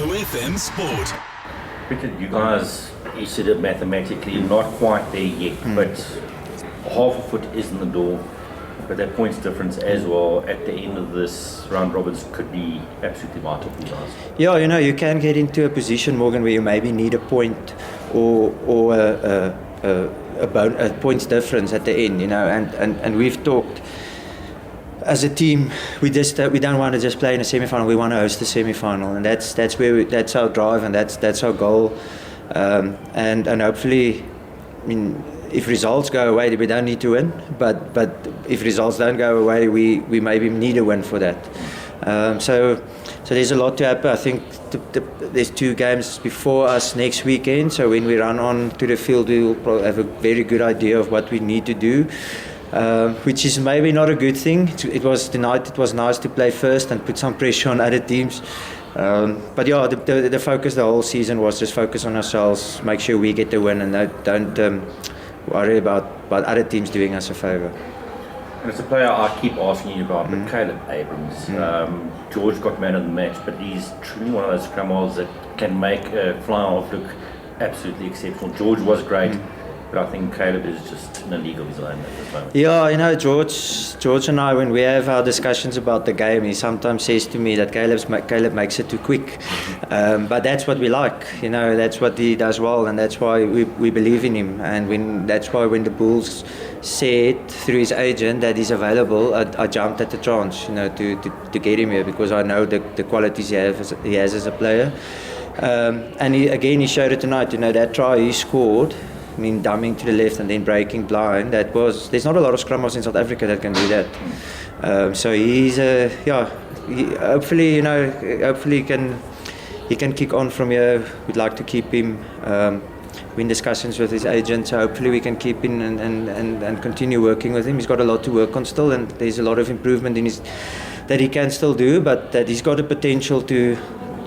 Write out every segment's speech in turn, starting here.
FM Sport. Pieter, you guys, you said it mathematically, not quite there yet, but half a foot is in the door. But that points difference as well at the end of this round robins could be absolutely vital for you guys. Yeah, you can get into a position, Morgan, where you maybe need a point or a points difference at the end, and we've talked as a team. We don't want to just play in a semi-final. We want to host the semi-final, and that's our drive, and that's our goal. And hopefully, if results go away, we don't need to win. But if results don't go away, we maybe need a win for that. So there's a lot to happen. I think there's 2 games before us next weekend. So when we run on to the field, we will probably have a very good idea of what we need to do, which is maybe not a good thing. It was nice to play first and put some pressure on other teams. But yeah, the focus the whole season was just focus on ourselves, make sure we get the win, and don't worry about other teams doing us a favour. And it's a player I keep asking you about, but Caleb Abrams. George got man of the match, but he's truly one of those scrum halves that can make a fly-half look absolutely exceptional. George was great, but I think Caleb is just in a league of his own at this moment. Yeah, George and I, when we have our discussions about the game, he sometimes says to me that Caleb makes it too quick. But that's what we like, that's what he does well, and that's why we believe in him. And that's why when the Bulls said through his agent that he's available, I jumped at the chance, to get him here, because I know the qualities he has as a player. And he showed it tonight. That try he scored, dumbing to the left and then breaking blind. There's not a lot of scrum halves in South Africa that can do that. So he's hopefully he can kick on from here. We'd like to keep him. We're in discussions with his agent, so hopefully we can keep him and continue working with him. He's got a lot to work on still, and there's a lot of improvement that he can still do, but that he's got the potential to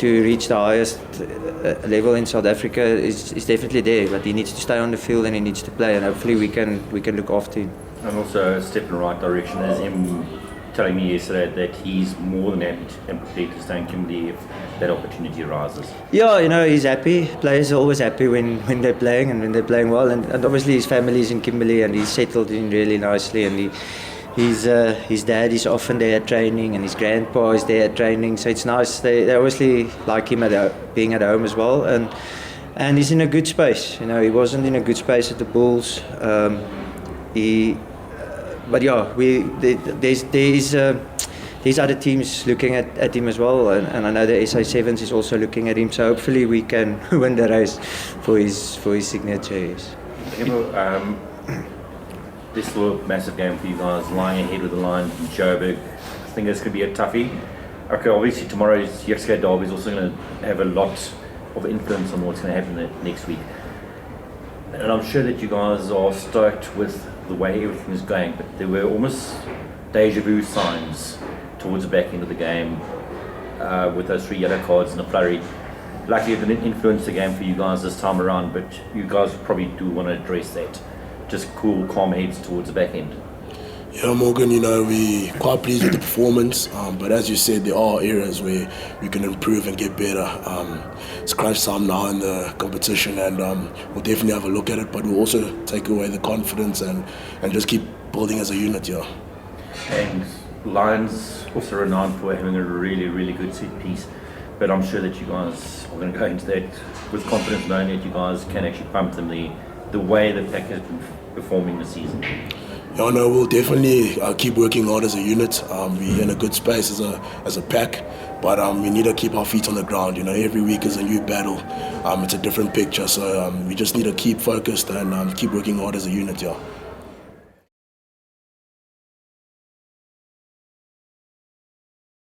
reach the highest level in South Africa is definitely there. But he needs to stay on the field and he needs to play, and hopefully we can look after him. And also a step in the right direction is him telling me yesterday that he's more than happy and prepared to stay in Kimberley if that opportunity arises. Yeah, he's happy. Players are always happy when they're playing and when they're playing well, and obviously his family is in Kimberley and he's settled in really nicely, and his dad is often there at training, and his grandpa is there at training, so it's nice. They obviously like him being at home as well, and he's in a good space. He wasn't in a good space at the Bulls. But yeah, there's other teams looking at him as well, and I know the SA7s is also looking at him. So hopefully we can win the race for his signature. Yes. This was a massive game for you guys, lying ahead with the Lions in Joburg. I think this could be a toughie. Okay, obviously tomorrow's Yexgate Derby is also going to have a lot of influence on what's going to happen next week. And I'm sure that you guys are stoked with the way everything is going, but there were almost deja vu signs towards the back end of the game with those 3 yellow cards and a flurry. Luckily it didn't influence the game for you guys this time around, but you guys probably do want to address that. Just cool, calm heads towards the back end. Yeah, Morgan, we're quite pleased with the performance, but as you said, there are areas where we can improve and get better. It's crunch time now in the competition, and we'll definitely have a look at it, but we'll also take away the confidence and just keep building as a unit here. And Lions also renowned for having a really, really good set piece, but I'm sure that you guys are going to go into that with confidence, knowing that you guys can actually pump them the way the pack has been performing this season. Yeah, no, we'll definitely keep working hard as a unit. We're in a good space as a pack, but we need to keep our feet on the ground. Every week is a new battle. It's a different picture, so we just need to keep focused and keep working hard as a unit. Yeah.